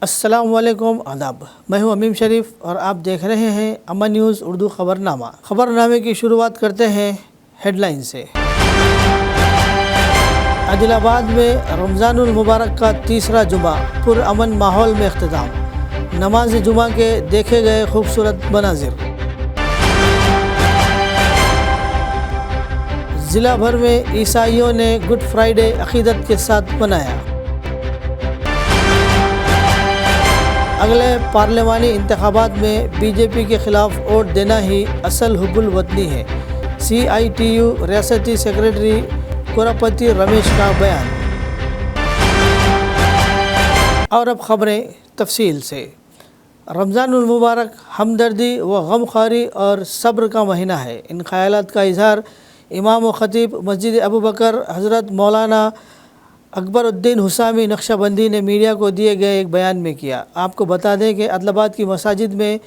السلام علیکم، آداب۔ میں ہوں امیم شریف اور آپ دیکھ رہے ہیں امن نیوز اردو خبرنامہ۔ خبرنامے کی شروعات کرتے ہیں ہیڈ لائن سے۔ عادل آباد میں رمضان المبارک کا تیسرا جمعہ پر امن ماحول میں اختتام، نماز جمعہ کے دیکھے گئے خوبصورت مناظر۔ ضلع بھر میں عیسائیوں نے گڈ فرائیڈے عقیدت کے ساتھ منایا۔ اگلے پارلیمانی انتخابات میں بی جے پی کے خلاف ووٹ دینا ہی اصل حب الوطنی ہے، سی آئی ٹی یو ریاستی سیکریٹری کوراپتی رمیش کا بیان۔ اور اب خبریں تفصیل سے۔ رمضان المبارک ہمدردی و غمخواری اور صبر کا مہینہ ہے، ان خیالات کا اظہار امام و خطیب مسجد ابوبکر حضرت مولانا اکبر الدین حسامی نقشبندی نے میڈیا کو دیے گئے ایک بیان میں کیا۔ آپ کو بتا دیں کہ عادل آباد کی مساجد میں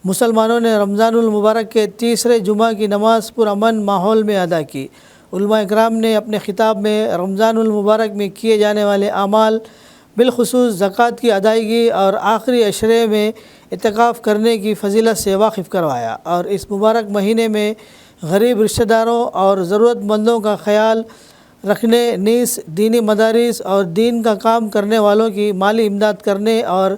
مسلمانوں نے رمضان المبارک کے تیسرے جمعہ کی نماز پرامن ماحول میں ادا کی۔ علماء اکرام نے اپنے خطاب میں رمضان المبارک میں کیے جانے والے اعمال، بالخصوص زکوٰۃ کی ادائیگی اور آخری عشرے میں اعتکاف کرنے کی فضیلت سے واقف کروایا، اور اس مبارک مہینے میں غریب رشتہ داروں اور ضرورت مندوں کا خیال رکھنے، نیز دینی مدارس اور دین کا کام کرنے والوں کی مالی امداد کرنے اور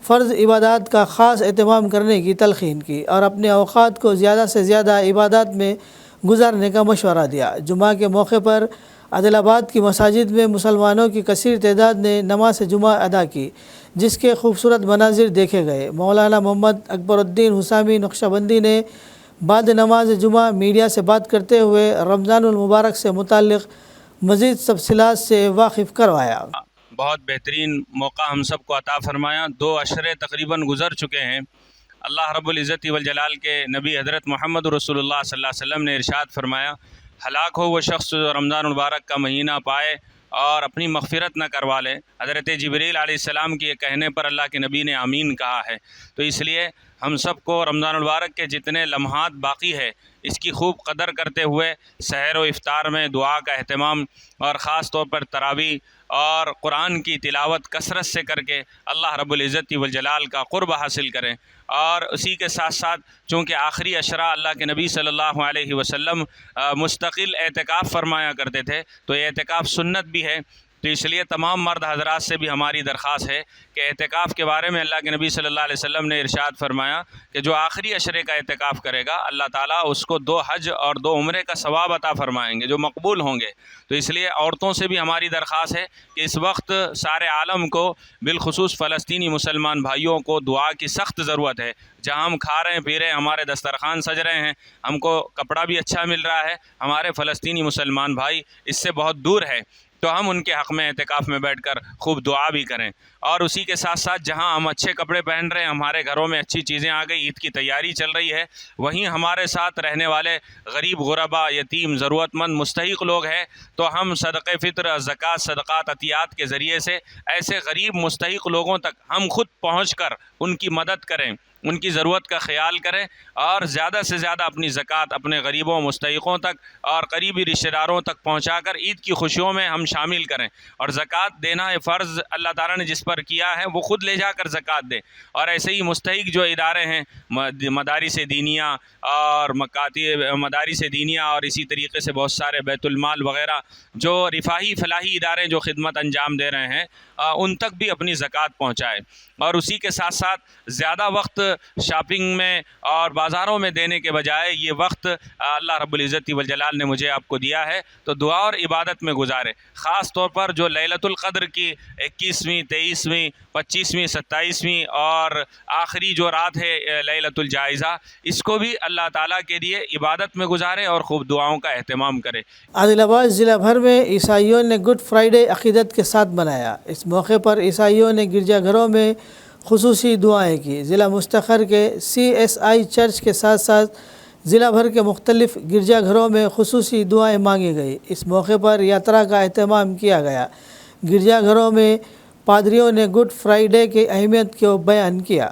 فرض عبادات کا خاص اہتمام کرنے کی تلقین کی، اور اپنے اوقات کو زیادہ سے زیادہ عبادات میں گزارنے کا مشورہ دیا۔ جمعہ کے موقع پر عادل آباد کی مساجد میں مسلمانوں کی کثیر تعداد نے نماز جمعہ ادا کی، جس کے خوبصورت مناظر دیکھے گئے۔ مولانا محمد اکبر الدین حسامی نقشبندی نے بعد نماز جمعہ میڈیا سے بات کرتے ہوئے رمضان المبارک سے متعلق مزید تفصیلات سے واقف کروایا۔ بہت بہترین موقع ہم سب کو عطا فرمایا۔ 2 عشرے تقریباً گزر چکے ہیں۔ اللہ رب العزت والجلال کے نبی حضرت محمد رسول اللہ صلی اللہ علیہ وسلم نے ارشاد فرمایا، ہلاک ہو وہ شخص جو رمضان المبارک کا مہینہ پائے اور اپنی مغفرت نہ کروا لے۔ حضرت جبریل علیہ السلام کے کہنے پر اللہ کے نبی نے آمین کہا ہے۔ تو اس لیے ہم سب کو رمضان المبارک کے جتنے لمحات باقی ہے اس کی خوب قدر کرتے ہوئے سحر و افطار میں دعا کا اہتمام، اور خاص طور پر تراویح اور قرآن کی تلاوت کثرت سے کر کے اللہ رب العزت والجلال کا قرب حاصل کریں۔ اور اسی کے ساتھ ساتھ چونکہ آخری عشرہ اللہ کے نبی صلی اللہ علیہ وسلم مستقل اعتکاف فرمایا کرتے تھے، تو یہ اعتکاف سنت بھی ہے۔ تو اس لیے تمام مرد حضرات سے بھی ہماری درخواست ہے کہ اعتکاف کے بارے میں اللہ کے نبی صلی اللہ علیہ وسلم نے ارشاد فرمایا کہ جو آخری عشرے کا اعتکاف کرے گا اللہ تعالیٰ اس کو 2 حج اور 2 عمرے کا ثواب عطا فرمائیں گے جو مقبول ہوں گے۔ تو اس لیے عورتوں سے بھی ہماری درخواست ہے کہ اس وقت سارے عالم کو، بالخصوص فلسطینی مسلمان بھائیوں کو دعا کی سخت ضرورت ہے۔ جہاں ہم کھا رہے ہیں پی رہے ہیں، ہمارے دسترخوان سج رہے ہیں، ہم کو کپڑا بھی اچھا مل رہا ہے، ہمارے فلسطینی مسلمان بھائی اس سے بہت دور ہے، تو ہم ان کے حق میں اعتکاف میں بیٹھ کر خوب دعا بھی کریں۔ اور اسی کے ساتھ ساتھ جہاں ہم اچھے کپڑے پہن رہے ہیں، ہمارے گھروں میں اچھی چیزیں آ گئی، عید کی تیاری چل رہی ہے، وہیں ہمارے ساتھ رہنے والے غریب غربا، یتیم، ضرورت مند، مستحق لوگ ہیں، تو ہم صدقہ فطر، زکوٰۃ، صدقات، عطیات کے ذریعے سے ایسے غریب مستحق لوگوں تک ہم خود پہنچ کر ان کی مدد کریں، ان کی ضرورت کا خیال کریں، اور زیادہ سے زیادہ اپنی زکوٰۃ اپنے غریبوں، مستحقوں تک اور قریبی رشتہ داروں تک پہنچا کر عید کی خوشیوں میں ہم شامل کریں۔ اور زکوٰۃ دینا یہ فرض اللہ تعالیٰ نے جس پر کیا ہے وہ خود لے جا کر زکوٰۃ دے۔ اور ایسے ہی مستحق جو ادارے ہیں، مدارس دینیہ اور مکاتب مدارس دینیہ، اور اسی طریقے سے بہت سارے بیت المال وغیرہ جو رفاہی فلاحی ادارے جو خدمت انجام دے رہے ہیں، ان تک بھی اپنی زکوٰۃ پہنچائے۔ اور اسی کے ساتھ ساتھ زیادہ وقت شاپنگ میں اور بازاروں میں دینے کے بجائے یہ وقت اللہ رب العزت والجلال نے مجھے آپ کو دیا ہے تو دعا اور عبادت میں گزارے۔ خاص طور پر جو لیلۃ القدر کی 21ویں، 23ویں، 25ویں، 27ویں اور آخری جو رات ہے لیلۃ الجائزہ، اس کو بھی اللہ تعالیٰ کے لیے عبادت میں گزارے اور خوب دعاؤں کا اہتمام کرے۔ عادل آباد ضلع بھر میں عیسائیوں نے گڈ فرائیڈے عقیدت کے ساتھ منایا۔ اس موقع پر عیسائیوں نے گرجا گھروں میں خصوصی دعائیں کی۔ ضلع مستقر کے سی ایس آئی چرچ کے ساتھ ساتھ ضلع بھر کے مختلف گرجا گھروں میں خصوصی دعائیں مانگی گئی۔ اس موقع پر یاترا کا اہتمام کیا گیا۔ گرجا گھروں میں پادریوں نے گڈ فرائیڈے کی اہمیت کو بیان کیا۔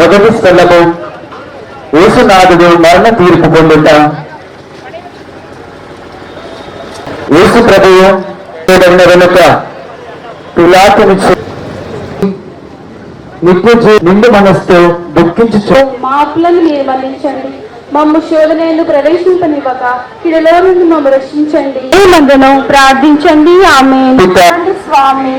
మొదటి స్థలము యేసునాథుడు మరణ తీర్పు పొందుట. యేసు ప్రభువు వెనుక పిలాతుని నిండు మనస్సు దుఃఖించు మా అప్పులను మీరు మన్నించండి, మమ్ము శోధనను ప్రవేశింపనివ్వక కీడులో నుండి మమ్ము రక్షించండి. మందును ప్రార్థించండి. ఆమేన్. స్వామి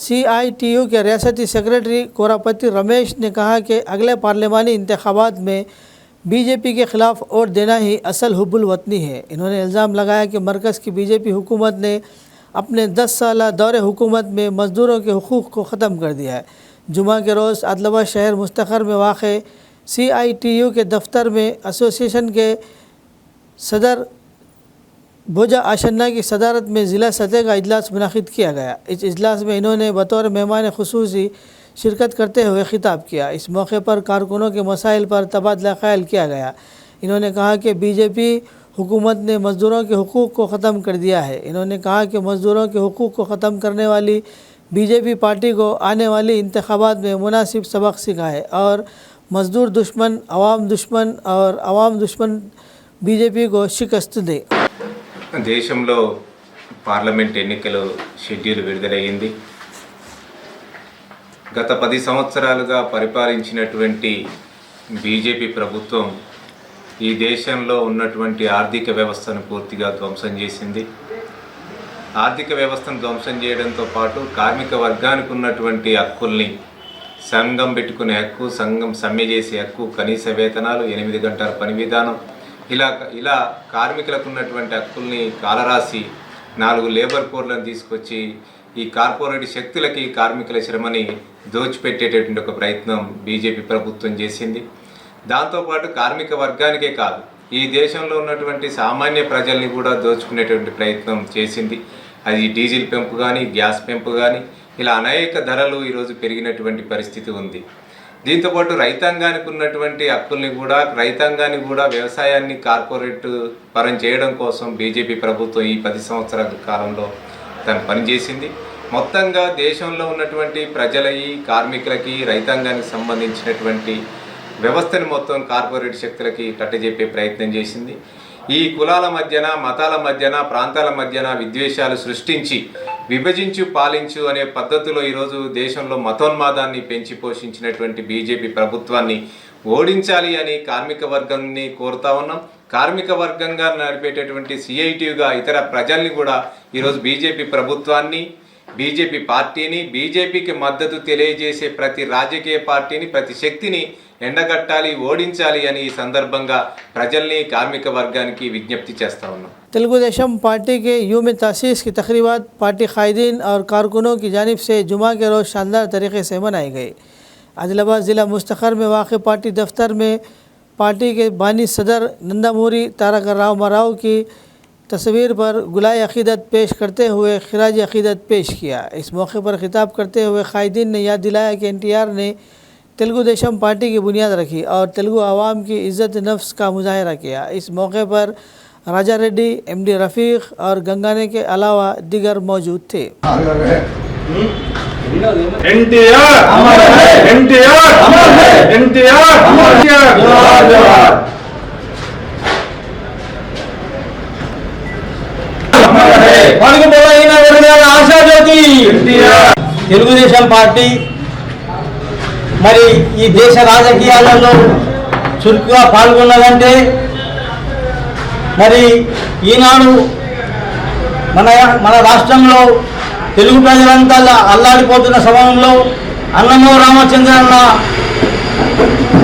CITU के रियासती सेक्रेटरी कोरापति रमेश ने कहा कि अगले पार्लिमानी इंतखाबात में बीजेपी के ख़िलाफ़ वोट देना ही असल हुब्बुल वतनी है। इन्होंने इल्ज़ाम लगाया कि मरकज़ की बीजेपी हुकूमत ने अपने 10 साला दौरे हुकूमत में मज़दूरों के हुकूक़ को ख़त्म कर दिया है। जुमा के रोज़ आदिलाबाद शहर मुस्तखर में वाक़ CITU के दफ्तर में एसोसिएशन के सदर भोजा आशन्ना की सदारत में ज़िला सतह का इजलास मुनाकिद किया गया। इस इजलास में इन्होंने बतौर मेहमान खुसूसी शिरकत करते हुए ख़िताब किया। इस मौके पर कारकुनों के मसाइल पर तबादला ख्याल किया गया। इन्होंने कहा कि बीजेपी हुकूमत ने मज़दूरों के हुकूक़ को ख़त्म कर दिया है। इन्होंने कहा कि मज़दूरों के हुकूक़ को ख़त्म करने वाली बीजेपी पार्टी को आने वाली इंतखाबात में मुनासिब सबक सिखाए और मज़दूर दुश्मन, अवाम दुश्मन और अवाम दुश्मन बीजेपी को शिकस्त दे। దేశంలో పార్లమెంట్ ఎన్నికలు షెడ్యూల్ విడుదలయ్యింది. గత 10 సంవత్సరాలుగా పరిపాలించినటువంటి బీజేపీ ప్రభుత్వం ఈ దేశంలో ఉన్నటువంటి ఆర్థిక వ్యవస్థను పూర్తిగా ధ్వంసం చేసింది. ఆర్థిక వ్యవస్థను ధ్వంసం చేయడంతో పాటు కార్మిక వర్గానికి ఉన్నటువంటి హక్కుల్ని, సంఘం పెట్టుకునే హక్కు, సంఘం సమ్మె చేసే హక్కు, కనీస వేతనాలు, 8 గంటల పని విధానం, ఇలా కార్మికులకు ఉన్నటువంటి హక్కుల్ని కాలరాసి 4 లేబర్ కోడ్లను తీసుకొచ్చి ఈ కార్పొరేట్ శక్తులకి కార్మికుల శ్రమని దోచిపెట్టేటటువంటి ఒక ప్రయత్నం బీజేపీ ప్రభుత్వం చేసింది. దాంతోపాటు కార్మిక వర్గానికే కాదు, ఈ దేశంలో ఉన్నటువంటి సామాన్య ప్రజల్ని కూడా దోచుకునేటువంటి ప్రయత్నం చేసింది. అది డీజిల్ పెంపు కానీ, గ్యాస్ పెంపు కానీ, ఇలా అనేక ధరలు ఈరోజు పెరిగినటువంటి పరిస్థితి ఉంది. దీంతోపాటు రైతాంగానికి ఉన్నటువంటి హక్కుల్ని కూడా, రైతాంగాన్ని కూడా, వ్యవసాయాన్ని కార్పొరేట్ పరం చేయడం కోసం బీజేపీ ప్రభుత్వం ఈ 10 సంవత్సరాల కాలంలో తను పనిచేసింది. మొత్తంగా దేశంలో ఉన్నటువంటి ప్రజలకి, కార్మికులకి, రైతాంగానికి సంబంధించినటువంటి వ్యవస్థని మొత్తం కార్పొరేట్ శక్తులకి కట్టజెప్పే ప్రయత్నం చేసింది. ఈ కులాల మధ్యన, మతాల మధ్యన, ప్రాంతాల మధ్యన విద్వేషాలు సృష్టించి విభజించు పాలించు అనే పద్ధతిలో ఈరోజు దేశంలో మతోన్మాదాన్ని పెంచి పోషించినటువంటి బీజేపీ ప్రభుత్వాన్ని ఓడించాలి అని కార్మిక వర్గాన్ని కోరుతా ఉన్నాం. కార్మిక వర్గంగా నడిపేటటువంటి CITUగా ఇతర ప్రజల్ని కూడా ఈరోజు బీజేపీ ప్రభుత్వాన్ని, బీజేపీ పార్టీని, బీజేపీకి మద్దతు తెలియజేసే ప్రతి రాజకీయ పార్టీని, ప్రతి శక్తిని ఎండగట్టాలి, ఓడించాలి అని ఈ సందర్భంగా ప్రజల్ని, కార్మిక వర్గానికి విజ్ఞప్తి చేస్తా ఉన్నాం. तेलुगुदेशम पार्टी के यूम तासीस की तकरीबात पार्टी कायदीन और कारकुनों की जानिब से जुमा के रोज़ शानदार तरीके से मनाई गई। आदिलाबाद ज़िला मुस्तखर में वाक़ पार्टी दफ्तर में पार्टी के बानी सदर नंदामूरी तारक रामाराव की तस्वीर पर गुलाए अक़ीदत पेश करते हुए खिराज अक़ीदत पेश किया। इस मौके पर ख़िताब करते हुए कायदीन ने याद दिलाया कि NTR ने तेलुगुदेशम पार्टी की बुनियाद रखी और तेलुगु आवाम की इज़्ज़त नफ्स का मुजाहरा किया। इस मौके पर राजा रेड्डी, MD रफ़ीक और गंगाने के अलावा दीगर मौजूद थे। NTR अमर है, NTR अमर है, NTR अमर है, जोहार अमर है। పలుకుబడిన వర్గాల ఆశాజ్యోతి తెలుగుదేశం పార్టీ మరి ఈ దేశ రాజకీయాలలో చురుకుగా పాల్గొన్నదంటే మరి ఈనాడు మన రాష్ట్రంలో తెలుగు ప్రజలంతా అల్లాడిపోతున్న సమయంలో అన్నమో రామచంద్రన్న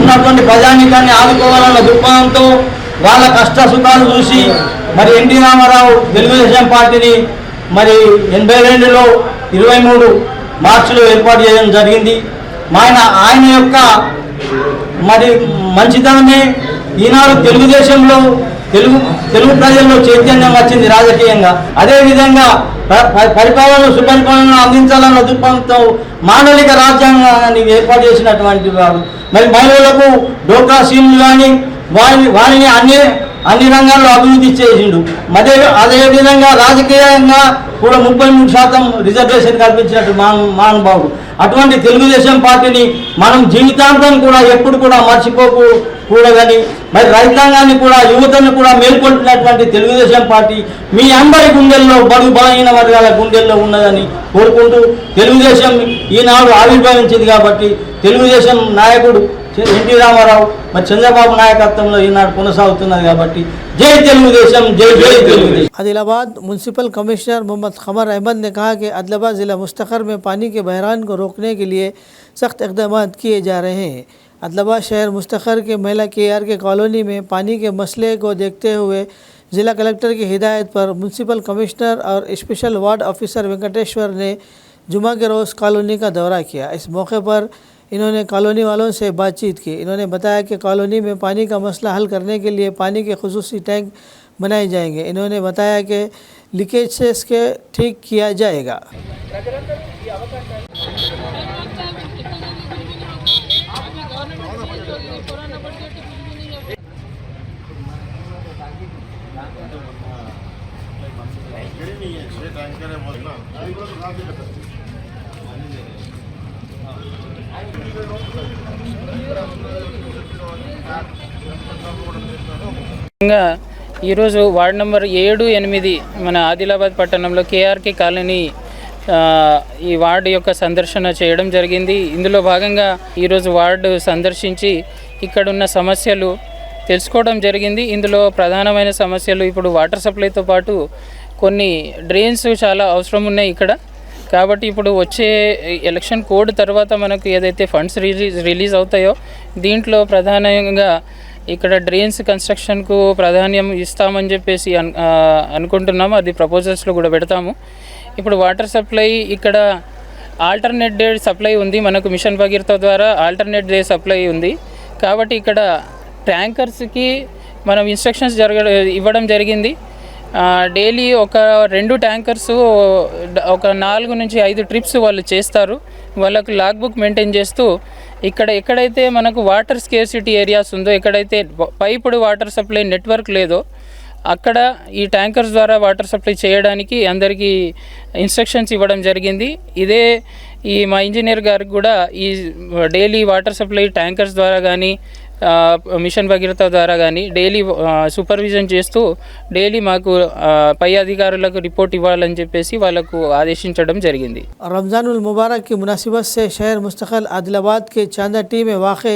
ఉన్నటువంటి ప్రజానీకాన్ని ఆదుకోవాలన్న దృక్పథంతో వాళ్ళ కష్ట సుఖాలు చూసి మరి ఎన్టీ రామారావు తెలుగుదేశం పార్టీని మరి 82లో 23 మార్చిలో ఏర్పాటు చేయడం జరిగింది. ఆయన యొక్క మరి మంచితనమే ఈనాడు తెలుగుదేశంలో తెలుగు ప్రజల్లో చైతన్యం వచ్చింది రాజకీయంగా. అదేవిధంగా పరిపాలన సుపరిపాలన అందించాలన్న దృక్పథంతో మాండలిక రాజ్యాంగాన్ని ఏర్పాటు చేసినటువంటి వారు. మరి మహిళలకు డోక్రా స్కీమ్లు కానీ వారిని అన్ని రంగాల్లో అభివృద్ధి చేసిండు. అదేవిధంగా రాజకీయంగా కూడా 33% రిజర్వేషన్ కల్పించినట్టు మహానుభావుడు. అటువంటి తెలుగుదేశం పార్టీని మనం జీవితాంతం కూడా ఎప్పుడు కూడా మర్చిపోకూడదని, మరి రైతాంగాన్ని కూడా యువతను కూడా మేల్కొల్పినటువంటి తెలుగుదేశం పార్టీ మీ అందరి గుండెల్లో బడుగు బలహీన వర్గాల గుండెల్లో ఉన్నదని కోరుకుంటూ, తెలుగుదేశం ఈనాడు ఆవిర్భవించింది కాబట్టి తెలుగుదేశం నాయకుడు ఎన్టీ రామారావు మరి చంద్రబాబు నాయకత్వంలో ఈనాడు కొనసాగుతున్నది కాబట్టి జై తెలుగుదేశం, జై జై తెలుగుदेशम। आदिलाबाद म्यूनसिपल कमिश्नर मोहम्मद कमर अहमद ने कहा कि आदिलाबाद ज़िला मुस्तखर में पानी के बहरान को रोकने के लिए सख्त इक़दाम किए जा रहे हैं। आदिलाबाद शहर मुस्तखर के महिला KR के कॉलोनी में पानी के मसले को देखते हुए ज़िला कलेक्टर की हिदायत पर म्यूनसिपल कमिश्नर और स्पेशल वार्ड ऑफिसर वेंकटेश्वर ने जुमा के रोज़ कॉलोनी का दौरा किया। इस मौके पर इन्होंने कॉलोनी वालों से बातचीत की। इन्होंने बताया कि कॉलोनी में पानी का मसला हल करने के लिए पानी के खुसूसी टैंक बनाए जाएंगे। इन्होंने बताया कि लीकेजेस के ठीक किया जाएगा। ఈరోజు వార్డ్ నెంబర్ 7, 8 మన ఆదిలాబాద్ పట్టణంలో KRK కాలనీ ఈ వార్డు యొక్క సందర్శన చేయడం జరిగింది. ఇందులో భాగంగా ఈరోజు వార్డు సందర్శించి ఇక్కడున్న సమస్యలు తెలుసుకోవడం జరిగింది. ఇందులో ప్రధానమైన సమస్యలు ఇప్పుడు వాటర్ సప్లైతో పాటు కొన్ని డ్రైన్స్ చాలా అవసరం ఉన్నాయి ఇక్కడ. కాబట్టి ఇప్పుడు వచ్చే ఎలక్షన్ కోడ్ తర్వాత మనకు ఏదైతే ఫండ్స్ రిలీజ్ అవుతాయో దీంట్లో ప్రధానంగా ఇక్కడ డ్రైన్స్ కన్స్ట్రక్షన్కు ప్రాధాన్యం ఇస్తామని చెప్పేసి అనుకుంటున్నాము. అది ప్రపోజల్స్లో కూడా పెడతాము. ఇప్పుడు వాటర్ సప్లై ఇక్కడ ఆల్టర్నేట్ డే సప్లై ఉంది. మనకు మిషన్ భగీరథ ద్వారా ఆల్టర్నేట్ డే సప్లై ఉంది. కాబట్టి ఇక్కడ ట్యాంకర్స్కి మనం ఇన్స్ట్రక్షన్స్ ఇవ్వడం జరిగింది. డైలీ ఒక 2 ట్యాంకర్స్ ఒక 4 నుంచి 5 ట్రిప్స్ వాళ్ళు చేస్తారు. వాళ్ళకు లాగ్ బుక్ మెయింటైన్ చేస్తూ ఎక్కడైతే మనకు వాటర్ స్కేర్సిటీ ఏరియాస్ ఉందో, ఎక్కడైతే పైపుడు వాటర్ సప్లై నెట్వర్క్ లేదో అక్కడ ఈ ట్యాంకర్స్ ద్వారా వాటర్ సప్లై చేయడానికి అందరికీ ఇన్స్ట్రక్షన్స్ ఇవ్వడం జరిగింది. ఇదే మా ఇంజనీర్ గారికి కూడా ఈ డైలీ వాటర్ సప్లై ట్యాంకర్స్ ద్వారా కానీ మిషన్ భగీరథ ద్వారా కానీ డైలీ సూపర్విజన్ చేస్తూ డైలీ మాకు పై అధికారులకు రిపోర్ట్ ఇవ్వాలని చెప్పేసి వాళ్ళకు ఆదేశించడం జరిగింది। रमज़ानुल मुबारक की मुनासिबत से शहर मुस्तकिल आदिलाबाद के चांदा टी में वाक़े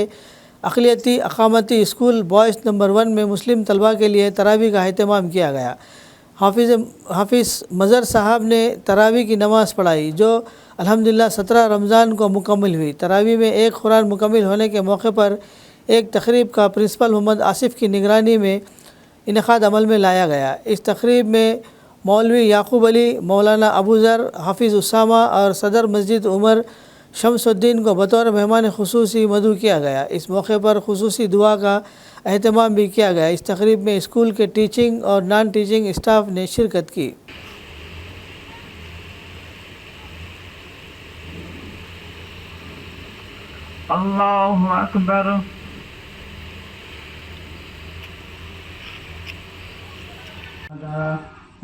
अक़लियती अक़ामती स्कूल बॉयज़ नंबर 1 में मुस्लिम तलबा के लिए तरावी का अहतमाम किया गया। हाफिज़ मज़र साहब ने तरावी की नमाज़ पढ़ाई जो अल्हम्दुलिल्लाह 17 रमज़ान को मुकम्मल हुई। तरावी में एक कुरान मुकम्मल होने के मौके पर एक तकरीब का प्रिंसिपल मोहम्मद आसिफ की निगरानी में इनेकाद अमल में लाया गया। इस तकरीब में मौलवी याकूब अली, मौलाना अबू ज़र, हाफिज़ उसामा और सदर मस्जिद उमर शमसुद्दीन को बतौर मेहमान खुसूसी मदऊ किया गया। इस मौके पर खुसूसी दुआ का अहतमाम भी किया गया। इस तकरीब में स्कूल के टीचिंग और नॉन टीचिंग स्टाफ ने शिरकत की। अल्लाहु Akbar.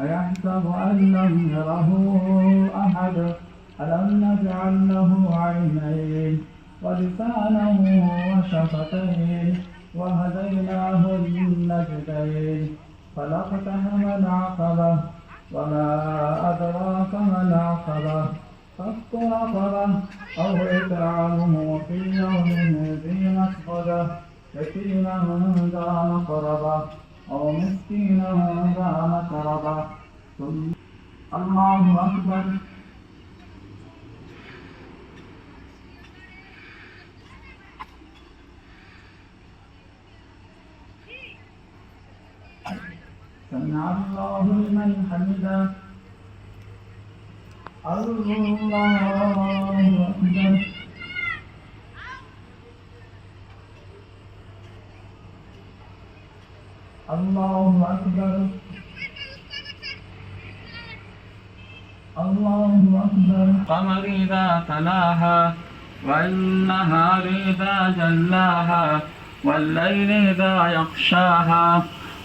أيحسب أن لم يره أحد ألم نجعل له عينين ولسانا وشفتين وهديناه النجدين فلاقتحم العقبة وما أدراك ما العقبة فك رقبة أو إطعام في يوم ذي مسغبة يتيما ذا مقربة أو مسكينا ذا متربة الله أكبر سمع الله لمن حمده الله أكبر الله أكبر الله أكبر قمر إذا تلاها والنهار إذا جلاها والليل إذا يغشاها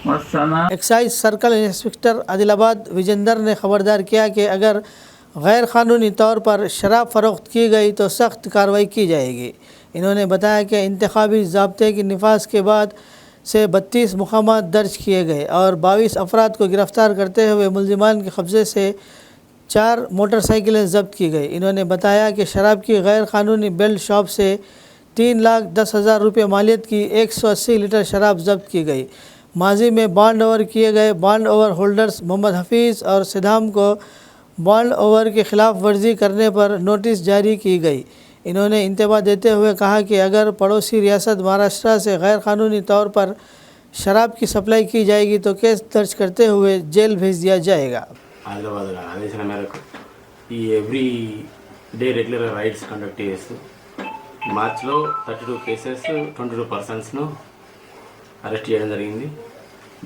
والسماء। Excise circle inspector Adilabad Vijender ने खबरदार किया कि अगर गैर कानूनी तौर पर शराब फरोख्त की गई तो सख्त कार्रवाई की जाएगी। इन्होंने बताया कि इंतखाबी ज़ाब्ते की निफाज के बाद से 32 मुक़ामात दर्ज किए गए और 22 अफराद को गिरफ़्तार करते हुए मुलजिमान के कब्ज़े से 4 मोटरसाइकिलें ज़ब्त की गई। इन्होंने बताया कि शराब की गैर कानूनी बेल्ट शॉप से 3,10,000 रुपये मालियत की 180 लीटर शराब ज़ब्त की गई। माजी में बॉन्ड ओवर किए गए bond over holders Mohammad Hafeez और सिद्धाम को बॉन्ड ओवर की खिलाफ वर्जी करने पर नोटिस जारी की गई। इन्होंने इंतबाह देते हुए कहा कि अगर पड़ोसी रियासत महाराष्ट्र से गैर कानूनी तौर पर शराब की सप्लाई की जाएगी तो केस दर्ज करते हुए जेल भेज दिया जाएगा। ఆదిలాబాద్ ఆదేశాల మేరకు ఈ every day regular rides conduct చేస్తూ మార్చ్లో 32 కేసెస్ 22 పర్సన్స్ను అరెస్ట్ చేయడం జరిగింది.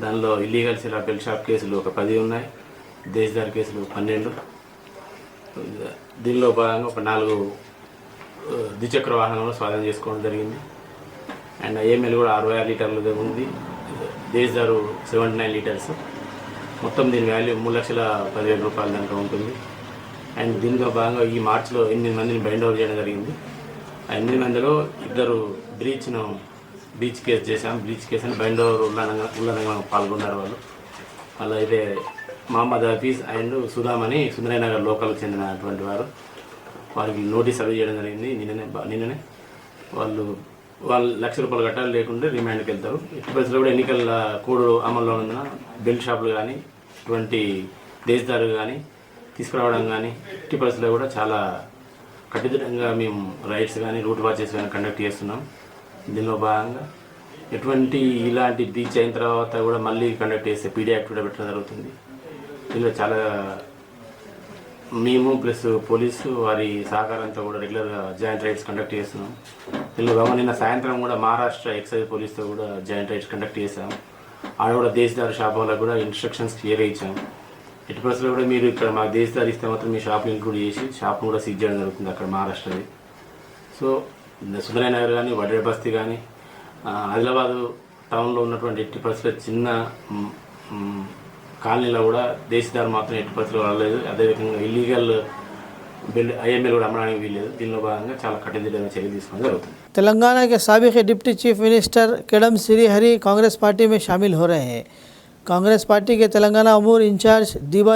దానిలో ఇల్లీగల్ సిరాప్ బెల్ షాప్ కేసులు ఒక 10 ఉన్నాయి, దేశదార్ కేసులు 12. దీనిలో భాగంగా ఒక 4 ద్విచక్ర వాహనాలను స్వాధీనం చేసుకోవడం జరిగింది. అండ్ ఐఎంఎల్ కూడా 66 లీటర్లు ఉంది, దేశదారు 79 లీటర్స్. మొత్తం దీని వాల్యూ 3,10,000 రూపాయల దాంట్లో ఉంటుంది. అండ్ దీనిలో భాగంగా ఈ మార్చిలో 8 మందిని బైండ్ ఓవర్ చేయడం జరిగింది. ఆ 8 మందిలో 2 బ్రీచ్ కేసు చేశాం. బ్రీచ్ కేసు అని బైండ్ ఓవర్ ఉల్లంఘనగా పాల్గొన్నారు వాళ్ళు. అలా అయితే మహమ్మద్ హఫీజ్ అండ్ సుధామ్ అని సుందరనగర్ లోకల్కి చెందినటువంటి వారు. వారికి నోటీస్ సర్వ్ చేయడం జరిగింది నిన్ననే. వాళ్ళు ₹1,00,000 కట్టాలి, లేకుంటే రిమాండ్కి వెళ్తారు. ఎట్టి పరిస్థితుల్లో కూడా ఎన్నికల కోడ్ అమల్లో ఉన్నందున బెల్ట్ షాపులు కానీ ఇటువంటి దేశదారు కానీ తీసుకురావడం కానీ ఎట్టి పరిస్థితుల్లో కూడా చాలా కఠినంగా మేము రైడ్స్ కానీ రూట్ వాచెస్ కానీ కండక్ట్ చేస్తున్నాం. దీనిలో భాగంగా ఎటువంటి ఇలాంటి బ్రీచ్ అయిన తర్వాత కూడా మళ్ళీ కండక్ట్ చేస్తే పీడీ యాక్ట్ కూడా పెట్టడం జరుగుతుంది. దీనిలో చాలా మేము ప్లస్ పోలీసు వారి సహకారంతో కూడా రెగ్యులర్గా జాయింట్ రైడ్స్ కండక్ట్ చేస్తున్నాం. దీనిలో భాగంగా నిన్న సాయంత్రం కూడా మహారాష్ట్ర ఎక్సైజ్ పోలీస్తో కూడా జాయింట్ రైడ్స్ కండక్ట్ చేసాం. ఆడ కూడా దేశదారు షాప్ వాళ్ళకు కూడా ఇన్స్ట్రక్షన్స్ క్లియర్గా ఇచ్చాం. ఎట్టి పరిస్థితుల్లో కూడా మీరు ఇక్కడ మాకు దేశదారు ఇస్తే మాత్రం మీ షాప్ని ఇంక్లూడ్ చేసి షాప్ను కూడా సీజ్ చేయడం జరుగుతుంది అక్కడ మహారాష్ట్రది. సో సుందరనగర్ కానీ వడ్రే బస్తీ కానీ ఆదిలాబాద్ టౌన్లో ఉన్నటువంటి ఎట్టి పరిస్థితుల్లో చిన్న కాలనీలో కూడా దేశదారు మాత్రం ఎట్టి పరిస్థితుల్లో రాలేదు. అదేవిధంగా ఇల్లీగల్ ఐఎంఎల్ కూడా అమ్మడానికి వీల్లేదు. దీనిలో భాగంగా చాలా కఠినమైన చర్యలు తీసుకోవడం జరుగుతుంది. तेलंगाना के साबिक deputy chief minister Kadiyam Srihari Congress party में शामिल हो रहे हैं। कांग्रेस पार्टी के तेलंगाना अमूर इंचार्ज दीबा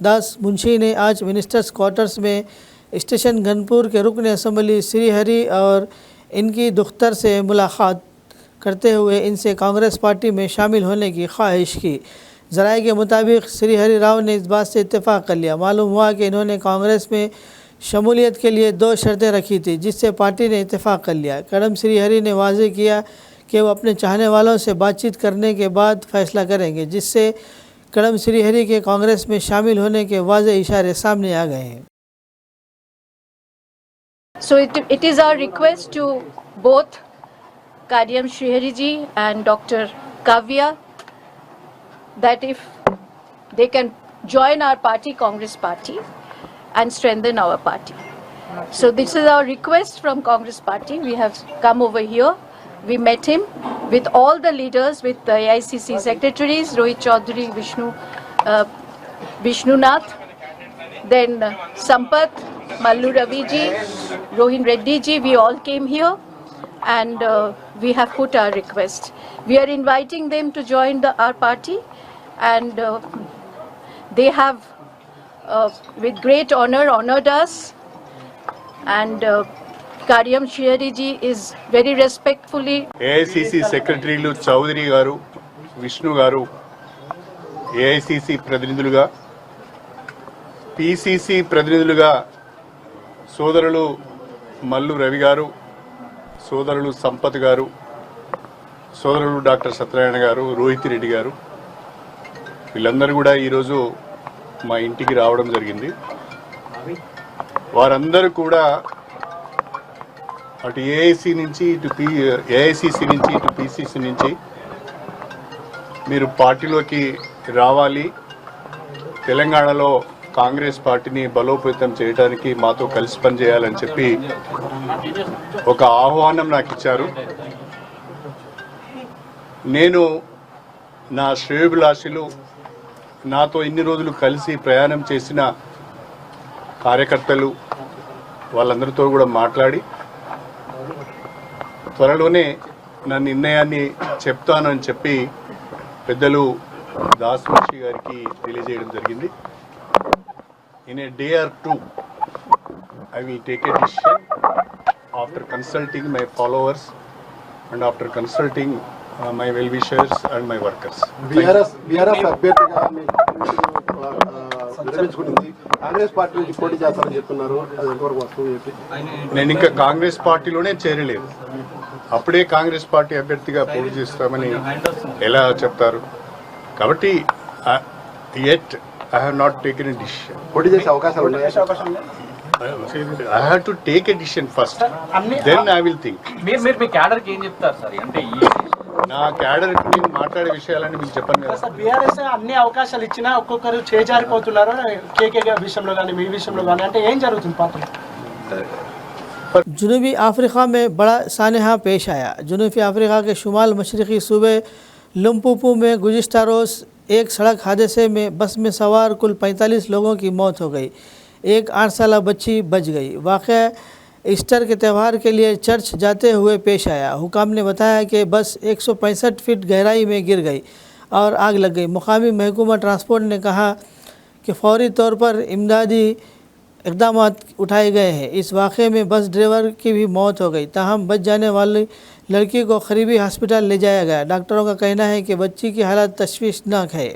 दास मुंशी ने आज मिनिस्टर्स क्वार्टर्स में स्टेशन गनपुर के रुकन असम्बली श्रीहरि और इनकी दफ्तर से मुलाकात करते हुए इनसे कांग्रेस पार्टी में शामिल होने की ख्वाहिश की। ज़राए के मुताबिक श्रीहरि राव ने इस बात से इत्तेफाक कर लिया। मालूम हुआ कि इन्होंने कांग्रेस में शमूलियत के लिए 2 शर्तें रखी थी, जिससे पार्टी ने इत्तेफाक कर लिया। कड़म श्रीहरि ने वाज़ेह किया कि वो अपने चाहने वालों से बातचीत करने के बाद फैसला करेंगे, जिससे कड़म श्रीहरि के कांग्रेस में शामिल होने के वाज़ेह इशारे सामने आ गए हैं। So it is our request to both Karyam Srihari ji and Dr. Kavya that if they can join our party, Congress party, and strengthen our party. So this is our request from Congress party. We have come over here. We met him with all the leaders, with the AICC secretaries, Rohit Chaudhary, Vishnunath, then Sampath, Mallu Ravi ji, Rohin Reddy ji. We all came here and we have put our request. We are inviting them to join our party, and they have with great honor honored us, and Karyam Srihari ji is very respectfully AICC సెక్రటరీలు చౌదరి గారు, విష్ణు గారు AICC ప్రతినిధులుగా, PCC ప్రతినిధులుగా సోదరులు మల్లు రవి గారు, సోదరులు సంపత్ గారు, సోదరులు డాక్టర్ సత్యనారాయణ గారు, రోహిత్ రెడ్డి గారు, వీళ్ళందరూ కూడా ఈరోజు మా ఇంటికి రావడం జరిగింది. వారందరూ కూడా అటు ఏఐసి నుంచి ఇటు ఏఐసిసి నుంచి ఇటు పిసిసి నుంచి మీరు పార్టీలోకి రావాలి, తెలంగాణలో కాంగ్రెస్ పార్టీని బలోపేతం చేయడానికి మాతో కలిసి పనిచేయాలని చెప్పి ఒక ఆహ్వానం నాకు ఇచ్చారు. నేను నా శ్రేయోభిలాషులు, నాతో ఇన్ని రోజులు కలిసి ప్రయాణం చేసిన కార్యకర్తలు వాళ్ళందరితో కూడా మాట్లాడి త్వరలోనే నా నిర్ణయాన్ని చెప్తానని చెప్పి పెద్దలు దాస్ మనిషి గారికి తెలియజేయడం జరిగింది. In a day or two I will take a decision after consulting my followers and after consulting my well wishers and my workers. BRS అభ్యర్థిగా విరమించుకుంటుంది, కాంగ్రెస్ పార్టీ నుంచి పోటీ చేస్తారని చెప్తున్నారు, అది ఎంతవరకు వస్తుంది? నేను ఇంకా కాంగ్రెస్ పార్టీలోనే చేరలేదు, అప్పుడే కాంగ్రెస్ పార్టీ అభ్యర్థిగా పోటీ చేస్తామని ఎలా చెప్తారు? కాబట్టి yet I have not taken a decision. పోటీ చేసే అవకాశాలు ఉన్నాయి. I have to take a decision first, then I will think. మీరు మీ క్యాడర్కి ఏం చెప్తారు సార్? అంటే నా క్యాడర్కి నేను మాట్లాడే విషయాలని మీకు చెప్పను కదా. సార్, బీఆర్ఎస్ అన్ని అవకాశాలు ఇచ్చినా ఒక్కొక్కరు చేజారిపోతున్నారు, కేకే విషయంలో కానీ మీ విషయంలో కానీ, అంటే ఏం జరుగుతుంది పాపం? जनूबी अफ्रीका में बड़ा सानहा पेश आया। जनूबी अफ्रीका के शुमाल मशरक़ी सूबे लुम्पुपू में गुज़िश्ता रोज़ एक सड़क हादसे में बस में सवार कुल 45 लोगों की मौत हो गई, एक 8 साला बच्ची बच गई। वाक़या ईस्टर के त्यौहार के लिए चर्च जाते हुए पेश आया। हुकाम ने बताया कि बस 165 फीट गहराई में गिर गई और आग लग गई। मुकामी महकूमा ट्रांसपोर्ट ने कहा कि फौरी तौर पर इमदादी इकदाम उठाए गए हैं। इस वाक़े में बस ड्राइवर की भी मौत हो गई, ताहम बच जाने वाली लड़की को करीबी हॉस्पिटल ले जाया गया। डॉक्टरों का कहना है कि बच्ची की हालत तशवीशनाक है।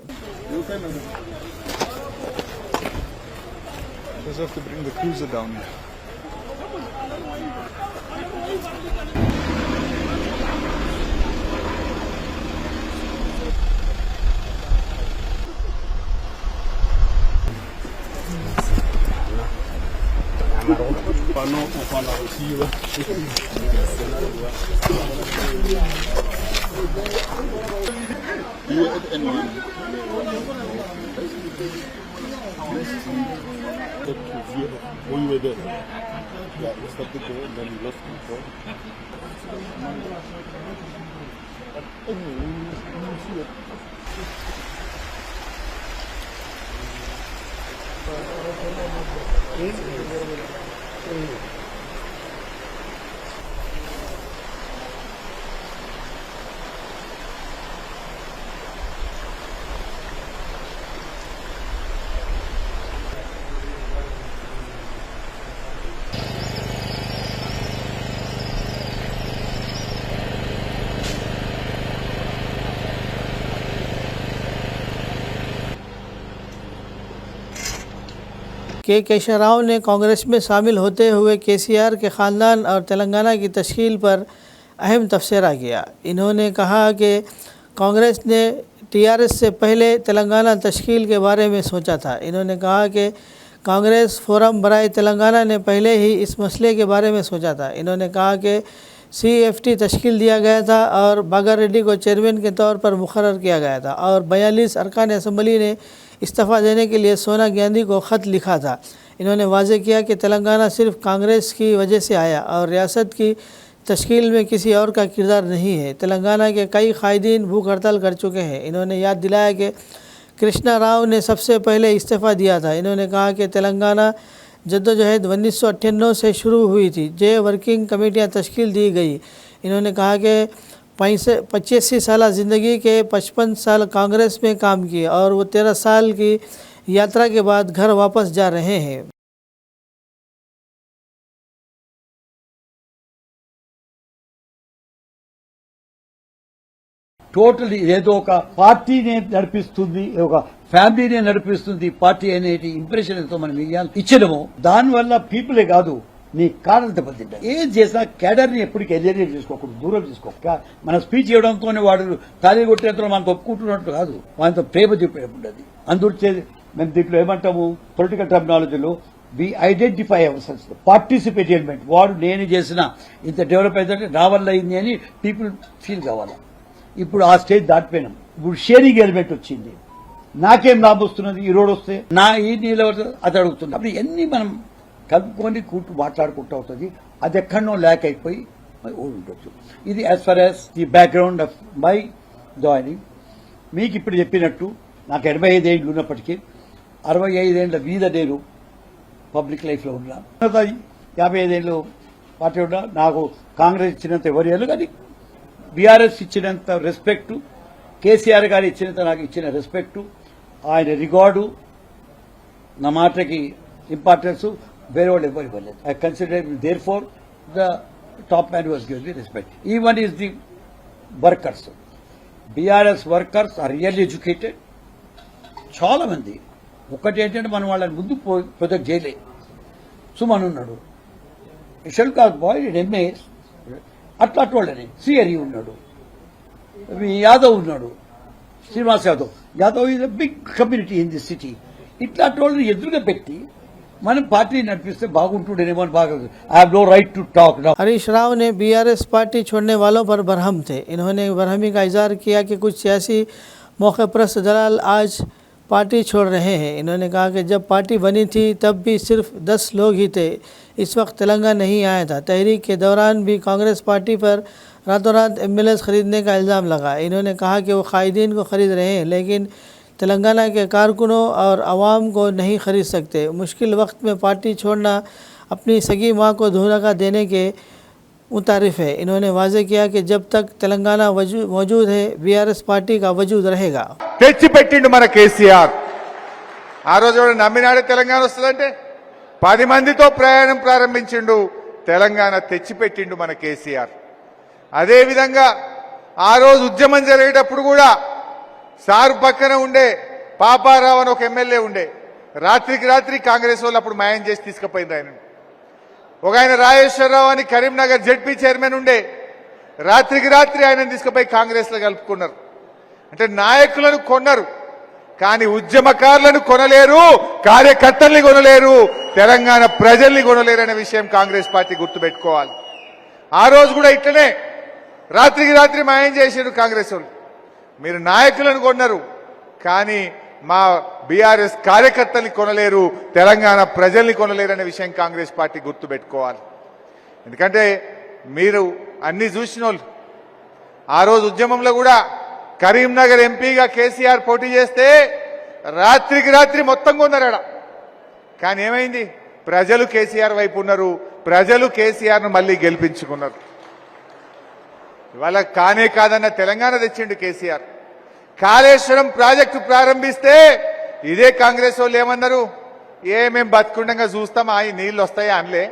के केशव राव ने कांग्रेस में शामिल होते हुए केसीआर के ख़ानदान और तेलंगाना की तश्कील पर अहम तबसरा किया। इन्होंने कहा कि कांग्रेस ने टीआरएस से पहले तेलंगाना तश्कील के बारे में सोचा था। इन्होंने कहा कि कांग्रेस फोरम बराए तेलंगाना ने पहले ही इस मसले के बारे में सोचा था। इन्होंने कहा कि CFT तश्कील दिया गया था और बागा रेड्डी को चेयरमैन के तौर पर मुकर्रर किया गया था और 42 अरकान असम्बली ने इस्तीफ़ा देने के लिए सोनिया गांधी को ख़त लिखा था। इन्होंने वाज़ेह किया कि तेलंगाना सिर्फ कांग्रेस की वजह से आया और रियासत की तश्कील में किसी और का किरदार नहीं है। तेलंगाना के कई कायदीन भूख हड़ताल कर चुके हैं। इन्होंने याद दिलाया कि कृष्णा राव ने सबसे पहले इस्तीफ़ा दिया था। इन्होंने कहा कि तेलंगाना जद्दोजहद 1998 से शुरू हुई थी, जे वर्किंग कमेटियाँ तश्कील दी गई। इन्होंने कहा कि 85 साल ज़िंदगी के 55 साल कांग्रेस में काम किए और वो 13 साल की यात्रा के बाद घर वापस जा रहे हैं। టోటలీ ఏదో ఒక పార్టీనే నడిపిస్తుంది, ఒక ఫ్యామిలీనే నడిపిస్తుంది పార్టీ అనేది ఇంప్రెషన్ ఎంతో మనం ఇచ్చినాము. దానివల్ల పీపులే కాదు నీ కారణం దెబ్బతింటారు. ఏం చేసినా క్యాడర్ ని ఎప్పటికీ ఎలియేట్ చేసుకోకూడదు, దూరం చేసుకోక. మన స్పీచ్ ఇవ్వడంతోనే వాడు తాళి కొట్టేంతో మనతో ఒప్పుకుంటున్నట్టు కాదు, మనతో ప్రేమ చూపేటప్పుడు. అందుకే మేము దీంట్లో ఏమంటాము పొలిటికల్ టర్మినాలజీలో we identify our cells, participate element. వాడు నేను చేసిన ఇంత డెవలప్ అయితే నా వల్ల అయింది అని పీపుల్ ఫీల్ కావాలి. ఇప్పుడు ఆ స్టేజ్ దాటిపోయినాం. ఇప్పుడు షేరింగ్ ఎలిమెంట్ వచ్చింది. నాకేం లాభం వస్తున్నది ఈ రోడ్ వస్తే, నా ఈ నీళ్ళు అది అడుగుతుంది. అప్పుడు ఇవన్నీ మనం కలుపుకొని మాట్లాడుకుంటూ అవుతుంది. అది ఎక్కడనో ల్యాక్ అయిపోయి ఉండొచ్చు. ఇది as for as the background of my joining. మీకు ఇప్పుడు చెప్పినట్టు నాకు 85 ఏళ్ళు ఉన్నప్పటికీ 65 ఏళ్ల మీద నేను పబ్లిక్ లైఫ్లో ఉన్నా. 55 ఏళ్ళు పార్టీ ఉన్నా. నాకు కాంగ్రెస్ ఇచ్చినంత ఎవరు ఏళ్ళు కానీ బీఆర్ఎస్ ఇచ్చినంత రెస్పెక్టు, కేసీఆర్ గారు ఇచ్చినంత నాకు ఇచ్చిన రెస్పెక్టు, ఆయన రికార్డు, నా మాటకి ఇంపార్టెన్స్ వేరే వాళ్ళు ఎవరు ఇవ్వలేదు. I consider there for the top man was give the respect. Even is the workers, BRS workers are really educated. చాలా మంది ఒకటి ఏంటంటే మనం వాళ్ళని ముందు ప్రొజెక్ట్ చేయలే. సుమన్ ఉన్నాడు, షెల్కాస్ బాయ్ ఎంఏఎస్, అట్లా వాళ్ళని సిఆర్ఈ ఉన్నాడు, యాదవ్ ఉన్నాడు, Srinivas Yadav is a big community in the city. ఇట్లాంటి వాళ్ళని ఎదురుగా పెట్టి మనం పార్టీ నడిపిస్తే బాగుంటుండేనేమో అని బాగా. I have no right to talk now. Harish Rao ने बीआरएस पार्टी छोड़ने वालों पर बरहम थे. इन्होंने बरहमी का इजहार किया कि कुछ सियासी मौके परस्त दलाल आज पार्टी छोड़ रहे हैं. इन्होंने कहा कि जब पार्टी बनी थी तब भी सिर्फ 10 लोग ही थे. इस वक्त तेलंगाना नहीं आया था. तहरीक के दौरान भी कांग्रेस पार्टी पर रातों रात एमएलए खरीदने का इल्ज़ाम लगा. इन्होंने कहा कि वो कायदीन को ख़रीद रहे हैं लेकिन तेलंगाना के कारकुनों और आवाम को नहीं खरीद सकते. मुश्किल वक्त में पार्टी छोड़ना अपनी सगी माँ को धोखा देने के मुतारिफ है. इन्होंने वाजे किया कि जब तक तेलंगाना मौजूद है बीआरएस पार्टी का वजूद रहेगा. తెచ్చిపెట్టిండు మన కేసీఆర్. ఆ రోజు నమ్మినాడే తెలంగాణ వస్తుందంటే 10 మందితో ప్రయాణం ప్రారంభించిండు. తెలంగాణ తెచ్చిపెట్టిండు మన కేసీఆర్. అదేవిధంగా ఆ రోజు ఉద్యమం జరిగేటప్పుడు కూడా సారు పక్కన ఉండే పాపారావు అని ఒక ఎమ్మెల్యే ఉండే. రాత్రికి రాత్రి కాంగ్రెస్ వాళ్ళు అప్పుడు మాయం చేసి తీసుకుపోయింది ఆయన. ఒక ఆయన రాజేశ్వరరావు అని కరీంనగర్ జెడ్పీ చైర్మన్ ఉండే. రాత్రికి రాత్రి ఆయన తీసుకుపోయి కాంగ్రెస్ లో కలుపుకున్నారు. అంటే నాయకులను కొన్నారు కానీ ఉద్యమకారులను కొనలేరు, కార్యకర్తల్ని కొనలేరు, తెలంగాణ ప్రజల్ని కొనలేరు అనే విషయం కాంగ్రెస్ పార్టీ గుర్తుపెట్టుకోవాలి. ఆ రోజు కూడా ఇట్లనే రాత్రికి రాత్రి మాయం చేశారు కాంగ్రెస్ వాళ్ళు. మీరు నాయకులను కొన్నారు కానీ మా బీఆర్ఎస్ కార్యకర్తల్ని కొనలేరు, తెలంగాణ ప్రజల్ని కొనలేరు అనే విషయం కాంగ్రెస్ పార్టీ గుర్తుపెట్టుకోవాలి. ఎందుకంటే మీరు అన్ని చూసిన వాళ్ళు. ఆ రోజు ఉద్యమంలో కూడా కరీంనగర్ ఎంపీగా కేసీఆర్ పోటీ చేస్తే రాత్రికి రాత్రి మొత్తం కొన్నారాడ. కానీ ఏమైంది? ప్రజలు కేసీఆర్ వైపు ఉన్నారు, ప్రజలు కేసీఆర్ను మళ్ళీ గెలిపించుకున్నారు. ఇవాళ కానే కాదన్న తెలంగాణ తెచ్చిండు కేసీఆర్. కాళేశ్వరం ప్రాజెక్టు ప్రారంభిస్తే ఇదే కాంగ్రెస్ వాళ్ళు ఏమన్నారు? మేము బతుకుండగా చూస్తామా, ఈ నీళ్లు వస్తాయా అనలే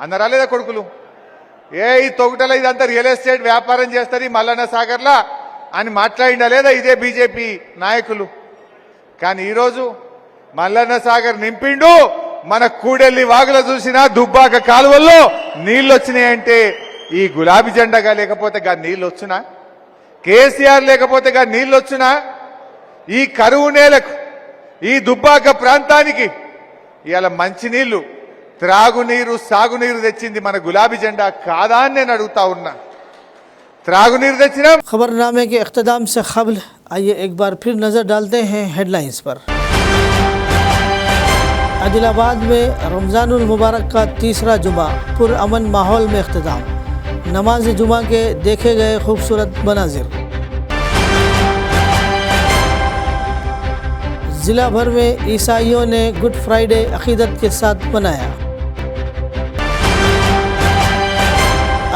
అన్నారా లేదా కొడుకులు? ఈ తొగుటల ఇదంతా రియల్ ఎస్టేట్ వ్యాపారం చేస్తారు ఈ మల్లన్న సాగర్లా అని మాట్లాడిండా లేదా ఇదే బీజేపీ నాయకులు? కానీ ఈరోజు మల్లన్న సాగర్ నింపిండు, మన కూడెల్లి వాగుల చూసినా దుబ్బాక కాలువల్లో నీళ్లు వచ్చినాయంటే ఈ గులాబీ జెండాగా లేకపోతే గా నీళ్లు వచ్చునా? కేసీఆర్ లేకపోతే గా నీళ్లు వచ్చునా? ఈ కరువు నేలకు, ఈ దుబ్బాక ప్రాంతానికి ఇవాళ మంచినీళ్లు, త్రాగునీరు, సాగునీరు తెచ్చింది మన గులాబీ జెండా కాదా అని నేను అడుగుతా ఉన్నా. త్రాగునీరు తెచ్చినా. खबरनामे के इख्तिताम से क़ब्ल आइए एक बार फिर नज़र डालते हैं हेडलाइंस पर. आदिलाबाद में रमज़ानुल मुबारक का तीसरा जुमा पुरअमन माहौल में इख्तिताम. नमाज जुमा के देखे गए खूबसूरत मनाजिर. ज़िला भर में ईसाइयों ने गुड फ्राइडे अकीदत के साथ मनाया.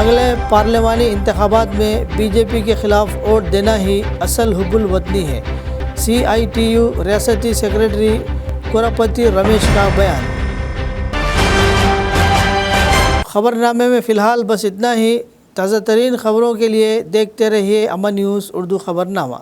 अगले पार्लिमानी इंतखाबात में बीजेपी के खिलाफ वोट देना ही असल हुब्बुल वतनी है. CITU रियासती सेक्रेटरी कोरापति रमेश का बयान. खबरनामे में फ़िलहाल बस इतना ही. ताज़ा तरीन खबरों के लिए देखते रहिए अमन न्यूज़ उर्दू खबरनामा।